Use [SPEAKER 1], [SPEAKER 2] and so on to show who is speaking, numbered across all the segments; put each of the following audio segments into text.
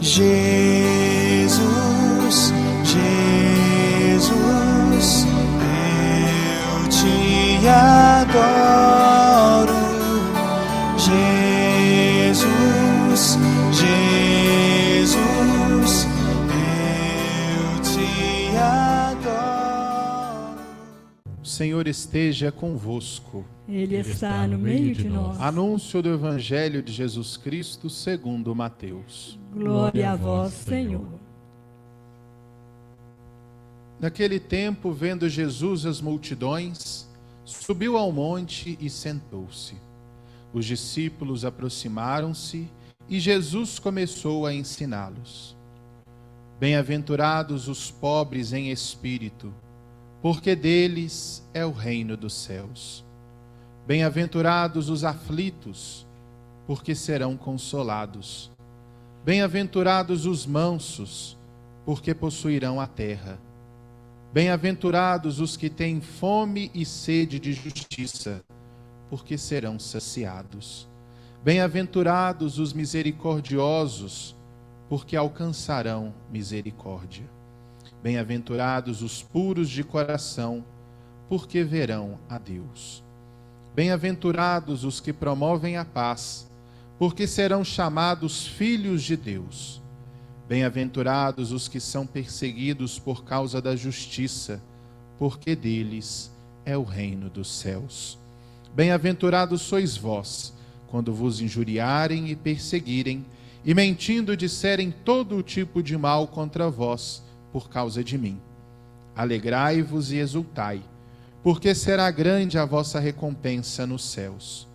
[SPEAKER 1] Jesus, Jesus, eu te adoro. Jesus, Jesus, eu te adoro.
[SPEAKER 2] O Senhor esteja convosco.
[SPEAKER 3] Ele está no meio de nós.
[SPEAKER 2] Anúncio do Evangelho de Jesus Cristo segundo Mateus.
[SPEAKER 3] Glória a vós, Senhor.
[SPEAKER 2] Naquele tempo, vendo Jesus as multidões, subiu ao monte e sentou-se. Os discípulos aproximaram-se e Jesus começou a ensiná-los. Bem-aventurados os pobres em espírito, porque deles é o reino dos céus. Bem-aventurados os aflitos, porque serão consolados. Bem-aventurados os mansos, porque possuirão a terra. Bem-aventurados os que têm fome e sede de justiça, porque serão saciados. Bem-aventurados os misericordiosos, porque alcançarão misericórdia. Bem-aventurados os puros de coração, porque verão a Deus. Bem-aventurados os que promovem a paz, porque serão chamados filhos de Deus. Bem-aventurados os que são perseguidos por causa da justiça, porque deles é o reino dos céus. Bem-aventurados sois vós, quando vos injuriarem e perseguirem, e mentindo disserem todo o tipo de mal contra vós, por causa de mim. Alegrai-vos e exultai, porque será grande a vossa recompensa nos céus.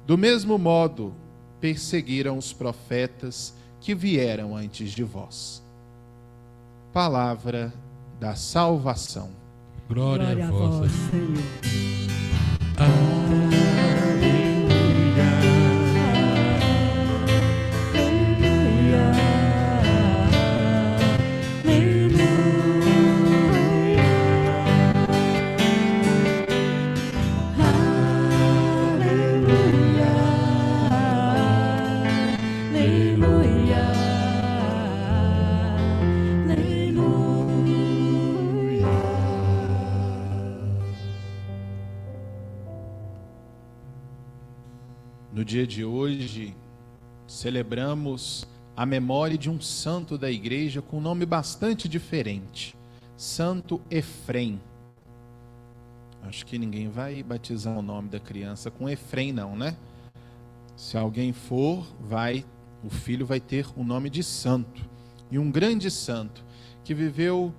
[SPEAKER 2] Do mesmo modo, perseguiram os profetas que vieram antes de vós. Palavra da salvação.
[SPEAKER 4] Glória a vós,
[SPEAKER 3] Senhor.
[SPEAKER 2] No dia de hoje, celebramos a memória de um santo da igreja com um nome bastante diferente, Santo Efrem. Acho que ninguém vai batizar o nome da criança com Efrem não, né? Se alguém for, o filho vai ter o nome de santo. E um grande santo que viveu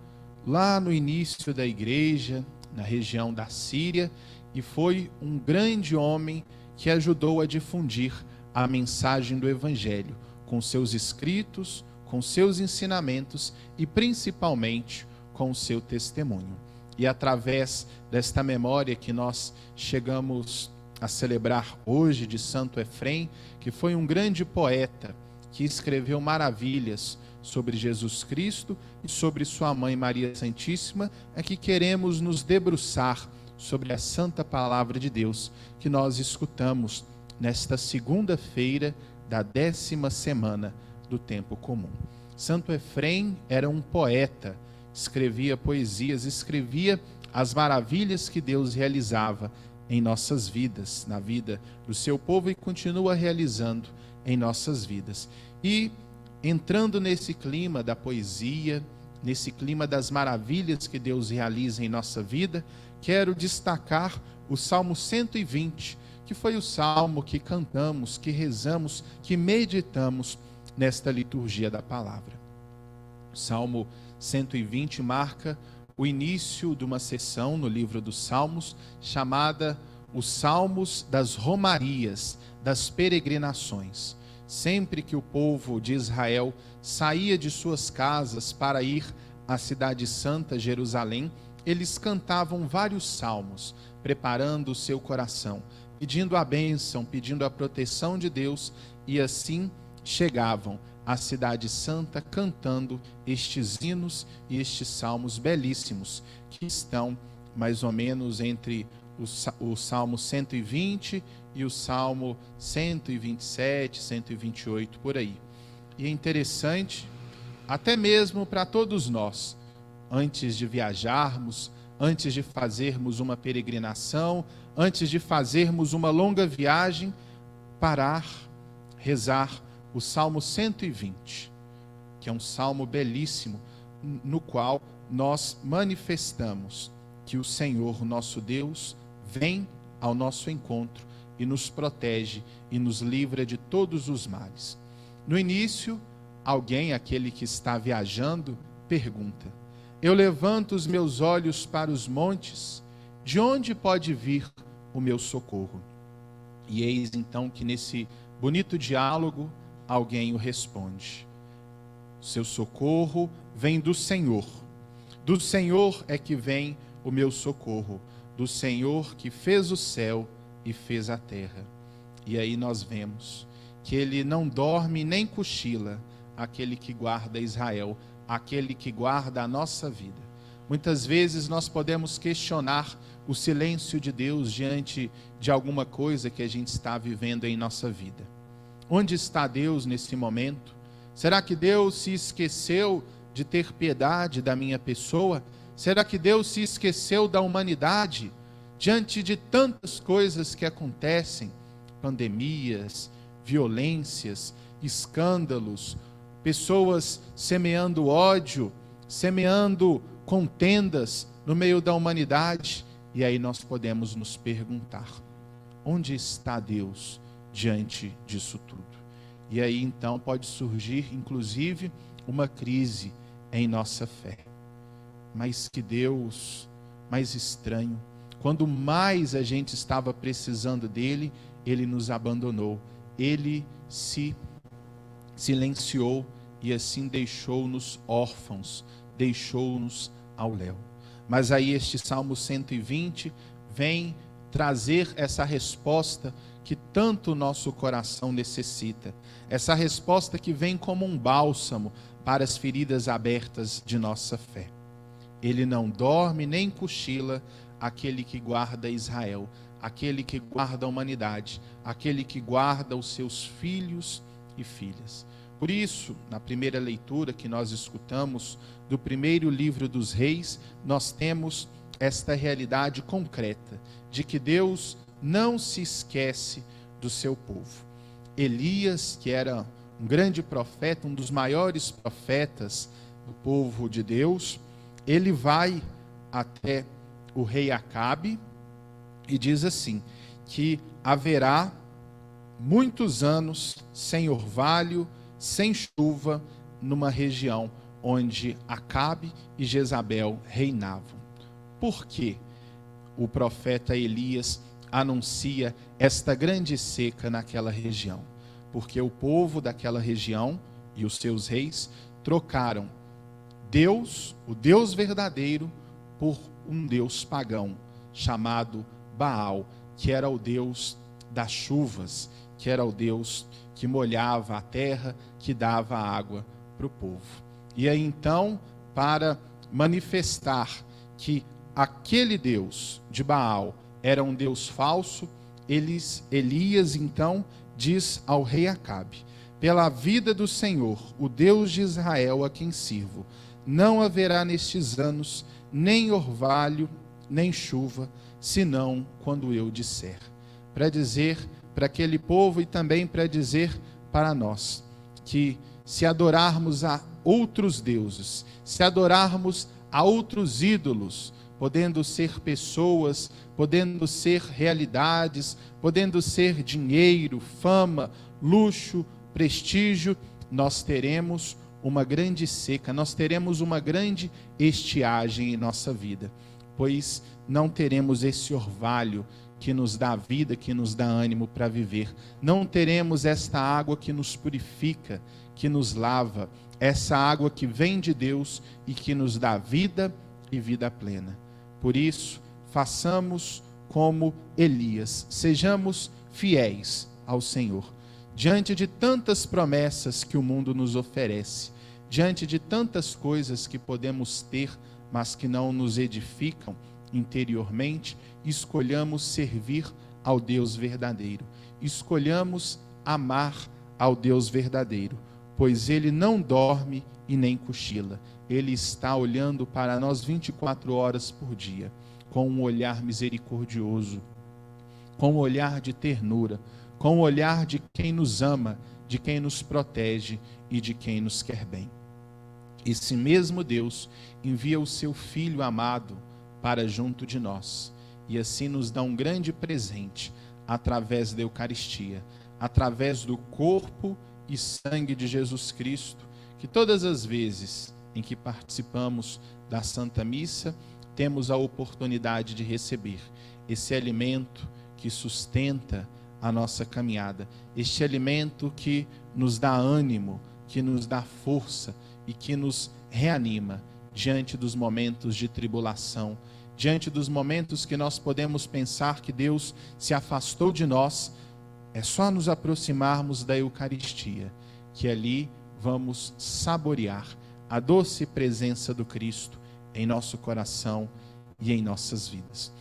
[SPEAKER 2] lá no início da igreja, na região da Síria, e foi um grande homem que ajudou a difundir a mensagem do Evangelho, com seus escritos, com seus ensinamentos e principalmente com o seu testemunho. E através desta memória que nós chegamos a celebrar hoje de Santo Efrem, que foi um grande poeta que escreveu maravilhas sobre Jesus Cristo e sobre sua mãe Maria Santíssima, é que queremos nos debruçar sobre a santa palavra de Deus que nós escutamos nesta segunda-feira da 10ª semana do tempo comum. Santo Efrem era um poeta, escrevia poesias, escrevia as maravilhas que Deus realizava em nossas vidas, na vida do seu povo, e continua realizando em nossas vidas. E entrando nesse clima da poesia, nesse clima das maravilhas que Deus realiza em nossa vida, quero destacar o Salmo 120, que foi o salmo que cantamos, que rezamos, que meditamos nesta liturgia da palavra. O Salmo 120 marca o início de uma sessão no livro dos Salmos, chamada os Salmos das Romarias, das peregrinações. Sempre que o povo de Israel saía de suas casas para ir à cidade santa, Jerusalém, eles cantavam vários salmos, preparando o seu coração, pedindo a bênção, pedindo a proteção de Deus, e assim chegavam à cidade santa cantando estes hinos e estes salmos belíssimos, que estão mais ou menos entre o Salmo 120 e o Salmo 127, 128, por aí. E é interessante, até mesmo para todos nós, antes de viajarmos, antes de fazermos uma peregrinação, antes de fazermos uma longa viagem, parar, rezar o Salmo 120, que é um salmo belíssimo, no qual nós manifestamos que o Senhor, nosso Deus, vem ao nosso encontro e nos protege e nos livra de todos os males. No início, alguém, aquele que está viajando, pergunta: eu levanto os meus olhos para os montes, de onde pode vir o meu socorro? E eis então que nesse bonito diálogo, alguém o responde: seu socorro vem do Senhor. Do Senhor é que vem o meu socorro, do Senhor que fez o céu e fez a terra. E aí nós vemos que ele não dorme nem cochila, aquele que guarda Israel, aquele que guarda a nossa vida. Muitas vezes nós podemos questionar o silêncio de Deus diante de alguma coisa que a gente está vivendo em nossa vida. Onde está Deus nesse momento? Será que Deus se esqueceu de ter piedade da minha pessoa? Será que Deus se esqueceu da humanidade? Diante de tantas coisas que acontecem, pandemias, violências, escândalos, pessoas semeando ódio, semeando contendas no meio da humanidade, e aí nós podemos nos perguntar: onde está Deus diante disso tudo? E aí então pode surgir inclusive uma crise em nossa fé. Mas que Deus mais estranho, quando mais a gente estava precisando dele, ele nos abandonou, ele se silenciou e assim deixou-nos órfãos, deixou-nos ao léu. Mas aí este Salmo 120 vem trazer essa resposta que tanto o nosso coração necessita, essa resposta que vem como um bálsamo para as feridas abertas de nossa fé. Ele não dorme nem cochila, aquele que guarda Israel, aquele que guarda a humanidade, aquele que guarda os seus filhos e filhas. Por isso, na primeira leitura que nós escutamos do primeiro livro dos Reis, nós temos esta realidade concreta de que Deus não se esquece do seu povo. Elias, que era um grande profeta, um dos maiores profetas do povo de Deus, ele vai até o rei Acabe e diz assim, que haverá muitos anos sem orvalho, sem chuva, numa região onde Acabe e Jezabel reinavam. Por quê? O profeta Elias anuncia esta grande seca naquela região, porque o povo daquela região e os seus reis trocaram Deus, o Deus verdadeiro, por um Deus pagão, chamado Baal, que era o Deus das chuvas, que era o Deus que molhava a terra, que dava água para o povo. E aí então, para manifestar que aquele Deus de Baal era um Deus falso, Elias então diz ao rei Acabe: pela vida do Senhor, o Deus de Israel a quem sirvo, não haverá nestes anos nem orvalho, nem chuva, senão quando eu disser. Para dizer para aquele povo e também para dizer para nós, que se adorarmos a outros deuses, se adorarmos a outros ídolos, podendo ser pessoas, podendo ser realidades, podendo ser dinheiro, fama, luxo, prestígio, nós teremos uma grande seca, nós teremos uma grande estiagem em nossa vida, pois não teremos esse orvalho que nos dá vida, que nos dá ânimo para viver. Não teremos esta água que nos purifica, que nos lava, essa água que vem de Deus e que nos dá vida e vida plena. Por isso, façamos como Elias, sejamos fiéis ao Senhor. Diante de tantas promessas que o mundo nos oferece, diante de tantas coisas que podemos ter, mas que não nos edificam interiormente, escolhamos servir ao Deus verdadeiro, escolhamos amar ao Deus verdadeiro, pois Ele não dorme e nem cochila. Ele está olhando para nós 24 horas por dia, com um olhar misericordioso, com um olhar de ternura, com um olhar de quem nos ama, de quem nos protege e de quem nos quer bem. Esse mesmo Deus envia o seu Filho amado para junto de nós, e assim nos dá um grande presente através da Eucaristia, através do corpo e sangue de Jesus Cristo, que todas as vezes em que participamos da Santa Missa, temos a oportunidade de receber esse alimento que sustenta a nossa caminhada, este alimento que nos dá ânimo, que nos dá força e que nos reanima diante dos momentos de tribulação, diante dos momentos que nós podemos pensar que Deus se afastou de nós. É só nos aproximarmos da Eucaristia, que ali vamos saborear a doce presença do Cristo em nosso coração e em nossas vidas.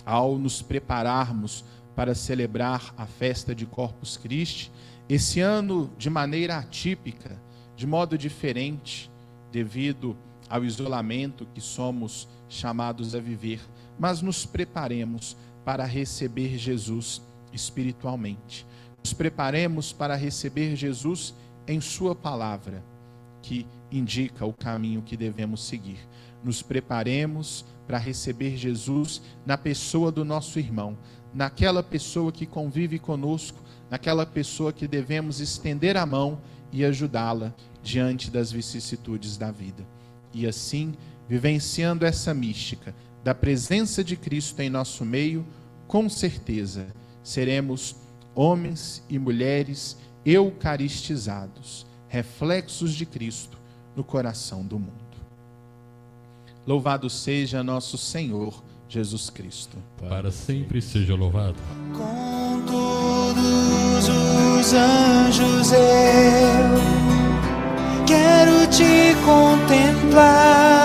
[SPEAKER 2] Ao nos prepararmos para celebrar a festa de Corpus Christi, esse ano de maneira atípica, de modo diferente, devido ao isolamento que somos chamados a viver, mas nos preparemos para receber Jesus espiritualmente. Nos preparemos para receber Jesus em sua palavra, que indica o caminho que devemos seguir. Nos preparemos para receber Jesus na pessoa do nosso irmão, naquela pessoa que convive conosco, naquela pessoa que devemos estender a mão e ajudá-la diante das vicissitudes da vida. E assim, vivenciando essa mística da presença de Cristo em nosso meio, com certeza seremos homens e mulheres eucaristizados, reflexos de Cristo no coração do mundo. Louvado seja nosso Senhor Jesus Cristo.
[SPEAKER 4] Para sempre seja louvado.
[SPEAKER 1] Com todos os anjos eu quero te contemplar.